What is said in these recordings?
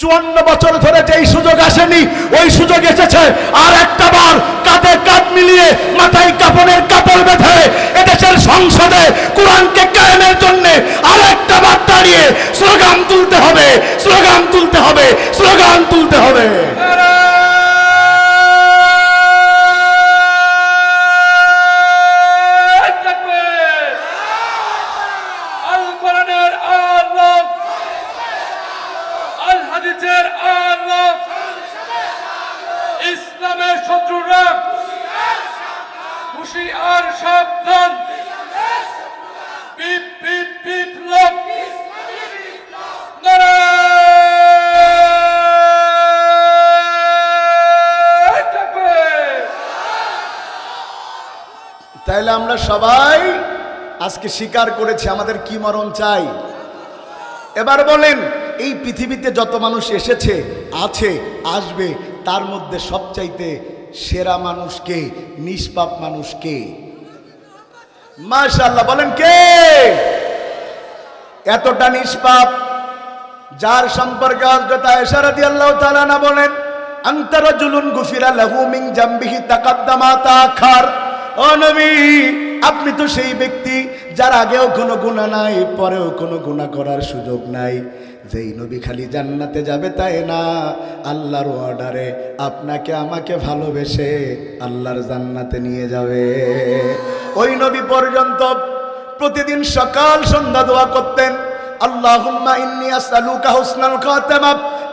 54 বছর ধরে যেই সুযোগ আসেনি ওই সুযোগ এসেছে। আর একটা বার কাঁধে কাঁধ মিলিয়ে মাথায় কাপড়ের কাপড় বেঁধে এদেশের সংসদে কোরআনকে কায়েমের জন্য আর একটা বার দাঁড়িয়ে স্লোগান তুলতে হবে, স্লোগান তুলতে হবে, স্লোগান তুলতে হবে। ইসলামের শত্রুরা হুঁশিয়ার সাবধান, বিপ্লব তাইলে আমরা সবাই আজকে স্বীকার করেছি আমাদের কি মরণ চাই। এবার বলেন, এই পৃথিবীতে যত মানুষ এসেছে, আছে, আসবে, তার মধ্যে সবচাইতে সেরা মানুষ কে? নিষ্পাপ মানুষ কে? মাশাআল্লাহ, বলেন কে? এতটা নিষ্পাপ যার সম্পর্কে হযরত আয়েশা রাদিয়াল্লাহু তাআলা না বলেন, আনতা রাজুলুন গুফিরা লাহু মিন জামবিহি তাকাদ্দামা তাআখার। ও নবী, আপনি তো সেই ব্যক্তি যার আগেও কোনো গুনাহ নাই, পরেও কোনো গুনাহ করার সুযোগ নাই। যেই নবী খালি জান্নাতে যাবে তাই না, আল্লাহর অর্ডারে আপনাকে আমাকে ভালোবেসে আল্লাহর জান্নাতে নিয়ে যাবে। ওই নবী পর্যন্ত প্রতিদিন সকাল সন্ধ্যা দোয়া করতেন, আল্লাহুম্মা ইন্নী আসআলুকা হুসনাল খাতিমা,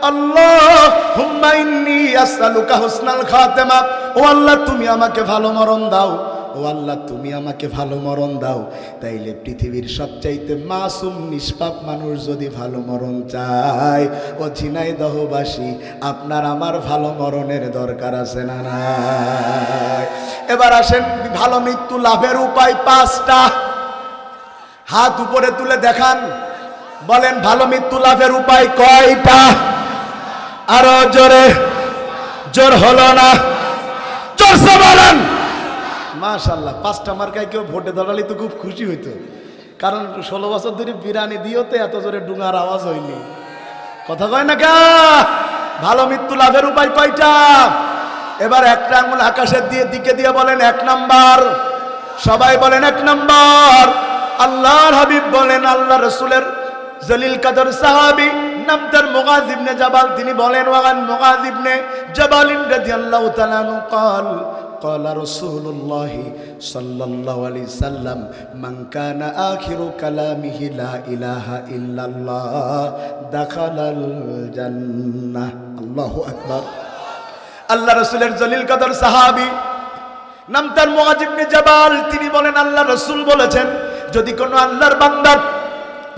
আল্লাহুম্মা ইন্নী আসআলুকা হুসনাল খাতিমা। ও আল্লাহ, তুমি আমাকে ভালো মরণ দাও, ও আল্লাহ তুমি আমাকে ভালো মরণ দাও। তাইলে পৃথিবীর সবচাইতে মাসুম নিষ্পাপ মানুষ যদি ভালো মরণ চায়, ও ঝিনাইদহবাসী, আপনার আমার ভালো মরণের দরকার আছে না নাই? এবার আসেন, ভালো মৃত্যু লাভের উপায় 5টা। হাত উপরে তুলে দেখান, বলেন ভালো মৃত্যু লাভের উপায় কয়টা? আরো জোরে, জোর হলো না, জোরসে বলেন। মাশাআল্লাহ, 5টা মার্কায় কেউ ভোটে দাঁড়ালে তো খুব খুশি হইতো, কারণ 16 বছর ধরে বিরানি দিয়েতে এত জোরে ডুঙার আওয়াজ হয়নি। কথা কয় না কা? ভালো মৃত্যু লাভের উপায় কয়টা? এবার একটা আঙুল আকাশের দিকে দিয়ে বলেন 1 নাম্বার। সবাই বলেন 1 নাম্বার। আল্লাহর হাবিব বলেন, আল্লাহ রাসূলের জলিল কদর সাহাবী নাম তার মুআয ইবনে জাবাল, তিনি বলেন, ওয়ান মুআয ইবনে জাবাল রাদিয়াল্লাহু তাআলা আনহু قال قال رسول الله صلى الله عليه وسلم من كان آخر كلامه لا إله إلا الله دخل الجنة। আল্লাহু আকবার। আল্লাহ রাসূলের জলিল কদর সাহাবী নাম তার মুআয ইবনে জাবাল, তিনি বলেন, আল্লাহ রাসূল বলেছেন, যদি কোনো আল্লাহর বান্দা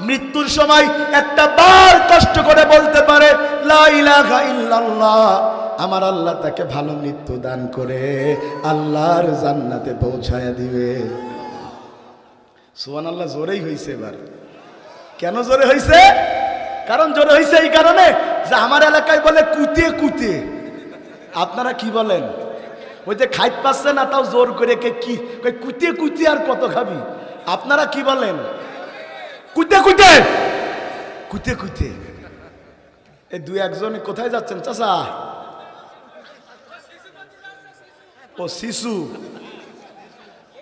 মৃত্যুর সময় একটা বার কষ্ট করে বলতে পারে লা ইলাহা ইল্লাল্লাহ, আমার আল্লাহ তাকে ভালো মৃত্যু দান করে আল্লাহর জান্নাতে পৌঁছায়া দিবে। সুবহানাল্লাহ, জোরেই হইছে। এবার কেন জোরে হইছে? কারণ জোরে হইছে এই কারণে যে আমার এলাকায় বলে কুতে কুতে। আপনারা কি বলেন? ওই যে খাইতে পাচ্ছে না তাও জোর করে কি কুতে কুতে, আর কত খাবি? আপনারা কি বলেন? কুতে কুতে, কুতে কুতে। এই 2-1জন কোথায় যাচ্ছেন চাচা? ও শিশু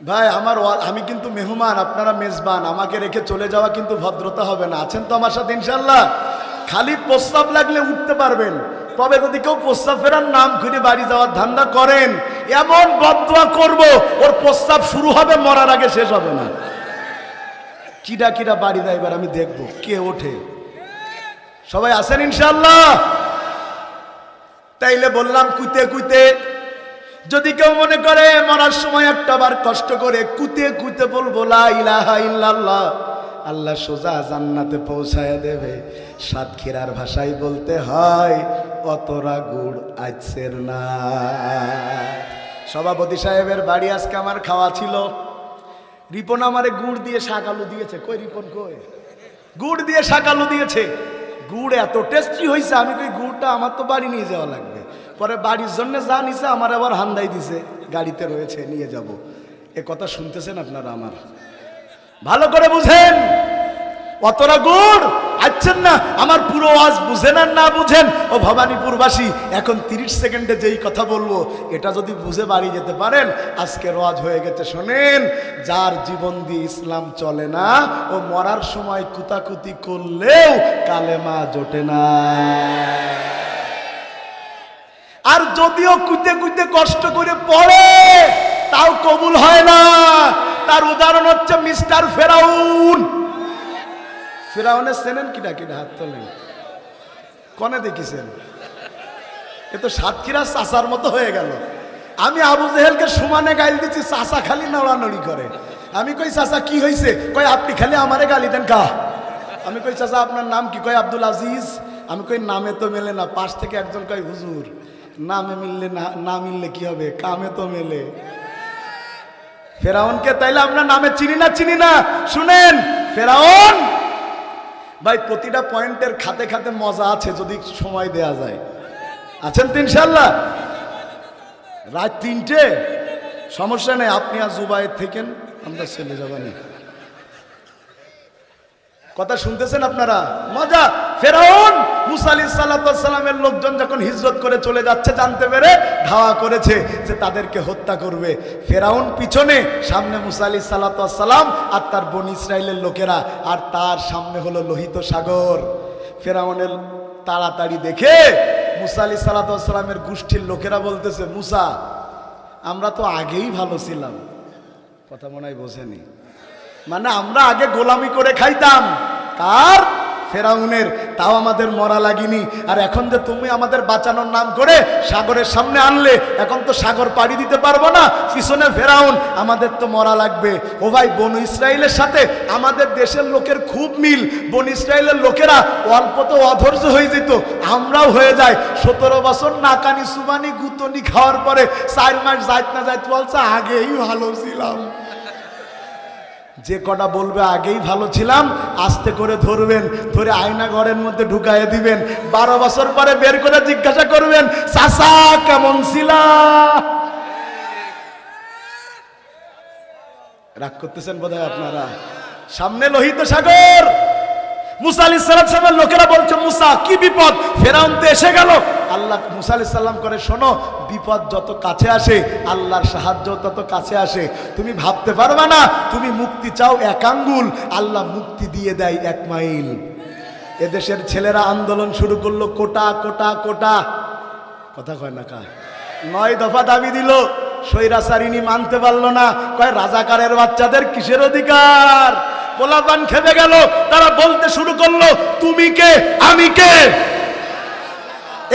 ভাই আমার, আমি কিন্তু মেহমান, আপনারা মেজবান, আমাকে রেখে চলে যাওয়া কিন্তু ভদ্রতা হবে না। আছেন তো আমার সাথে ইনশাল্লাহ? খালি প্রস্তাব লাগলে উঠতে পারবেন, তবে যদি কেউ প্রস্তাব ফেরার নাম ঘুরে বাড়ি যাওয়ার ধান্দা করেন, এমন বদদুয়া করব ওর প্রস্তাব শুরু হবে মরার আগে শেষ হবে না। কিডা কিডা বাড়ি দেয় এবার আমি দেখবো কে ওঠে। সবাই আছেন ইনশাল্লাহ? তাইলে বললাম কুতে কুতে। যদি কেউ মনে করে মরার সময় একটা বার কষ্ট করে কুতে কুতে বলবো লা ইলাহা ইল্লাল্লাহ, আল্লাহ সোজা জান্নাতে পৌঁছায় দেবে। সাতক্ষীরার ভাষায় বলতে হয়, অতরা গুড় আইছের না। সভাপতি সাহেবের বাড়ি আজকে আমার খাওয়া ছিল। রিপন আমারে গুড় দিয়ে শাক আলু দিয়েছে। কই রিপন কই? গুড় দিয়ে শাক আলু দিয়েছে। গুড় এত টেস্টি হয়েছে, আমি কই গুড়টা আমার তো বাড়ি নিয়ে যাওয়া লাগবে। পরে বাড়ির জন্য যা নিছে আমার আবার হান্দাই দিছে, গাড়িতে রয়েছে নিয়ে যাব। এ কথা শুনতেছেন আপনারা? আমার ভালো করে বুঝেন, অতরা গুড় আচ্ছেন না, আমার পুরো ওয়াজ বুঝেন আর না বুঝেন, ও ভবানীপুরবাসী এখন 30 সেকেন্ডে যেই কথা বলবো এটা যদি বুঝে বাড়ি যেতে পারেন আজকের ওয়াজ হয়ে গেছে। শোনেন, যার জীবন দিয়ে ইসলাম চলে না ও মরার সময় কুতাকুতি করলেও কালেমা জোটে না। আর যদিও কুইতে কুইতে কষ্ট করে পড়ে তাও কবুল হয় না। তার উদাহরণ হচ্ছে মিস্টার ফেরাউন। ফেরাউনের চেনেন কিনা কিনা হাত তোলেন, কনে দেখিছেন? এ তো সাতক্ষীরা চাচার মতো হয়ে গেল। আমি আবু জেহেলকে সমানে গাইল দিচ্ছি, চাচা খালি নড়ানড়ি করে। আমি কই চাচা কি হয়েছে? কই আপনি খালি আমারে গালি দেন কা। আমি কই চাচা আপনার নাম কি? কই আব্দুল আজিজ। আমি কই নামে তো মেলে না। পাশ থেকে একজন কই হুজুর নামে মিললে না মিললে কি হবে, কামে তো মেলে। ফেরাউনকে তাইলে আমরা নামে চিনি না। শুনেন, ফেরাউন ভাই প্রতিটা পয়েন্টের খাতে খাতে মজা আছে যদি সময় দেয়া যায়। আছেন তো ইনশাল্লাহ? রাত 3টে সমস্যা নেই, আপনি আর জুবাইর থেকেন, আমরা চলে যাবানি। কথা শুনতেছেন আপনারা? মজা। ফেরাউন মুসা আলাইহিস সালামের লোকজন যখন হিজরত করে চলে যাচ্ছে জানতে পেরে ধাওয়া করেছে যে তাদেরকে হত্যা করবে। ফেরাউন পিছনে, সামনে মুসা আলাইহিস সালাম আর তার বনি ইসরাইলের লোকেরা, আর তার সামনে হলো লোহিত সাগর। ফেরাউনের তাড়াতাড়ি দেখে মুসা আলাইহিস সালামের গোষ্ঠীর লোকেরা বলতেছে, মুসা আমরা তো আগেই ভালো ছিলাম। কথা মনে হয় বোঝেনি, মানে আমরা আগে গোলামি করে খাইতাম। কার? ফেরাউনের। তাও আমাদের মরা লাগেনি। আর এখন যে তুমি আমাদের বাঁচানোর নাম করে সাগরের সামনে আনলে, এখন তো সাগর পাড়ি দিতে পারবো না, পিছনে ফেরাউন, আমাদের তো মরা লাগবে। ও ভাই, বনু ইসরাইলের সাথে আমাদের দেশের লোকের খুব মিল। বনু ইসরাইলের লোকেরা অল্প তো অধৈর্য হয়ে যেত, আমরাও হয়ে যায়। 17 বছর নাকানি সুবানি গুতনি খাওয়ার পরে 4 মাস যাইত না যাইত বলছে আগেই ভালো ছিলাম। যে কটা বলবে আগেই ভালো ছিলাম, আস্তে করে ধরবেন, ধরে আয়না ঘরের মধ্যে ঢুকাইয়ে দিবেন। 12 বছর পরে বের করে জিজ্ঞাসা করবেন, চাচা কেমন ছিলা? রাগ করতেছেন বোধহয় আপনারা। সামনে লোহিত সাগর। মুসা আলাইহিস সালামের লোকেরা বলছে, মুসা কি বিপদ? ফেরাউন তো এসে গেল। আল্লাহ মুসা আলাইহিস সালাম করে, শোনো, বিপদ যত কাছে আসে আল্লাহর সাহায্য তত কাছে আসে। তুমি ভাবতে পারবা না, তুমি মুক্তি চাও 1 আঙ্গুল, আল্লাহ মুক্তি দিয়ে দেয় 1 মাইল। এদেশের ছেলেরা আন্দোলন শুরু করলো, কোটা কোটা কোটা। কথা কয় না কা? 9 দফা দাবি দিল, স্বৈরাচারিনী মানতে পারলো না। কয় রাজাকারের বাচ্চাদের কিসের অধিকার? পোলাপান খেপে গেল, তারা বলতে শুরু করলো, তুমি কে আমি কে।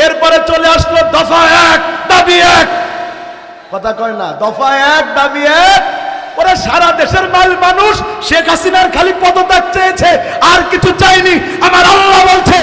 এরপরে চলে আসলো দফা 1 দাবি 1। কথা কয় না? দফা 1 দাবি 1। ওরা সারা দেশের মানুষ শেখ হাসিনার খালি পদত্যাগ চেয়েছে, আর কিছু চাইনি। আমার আল্লাহ বলছে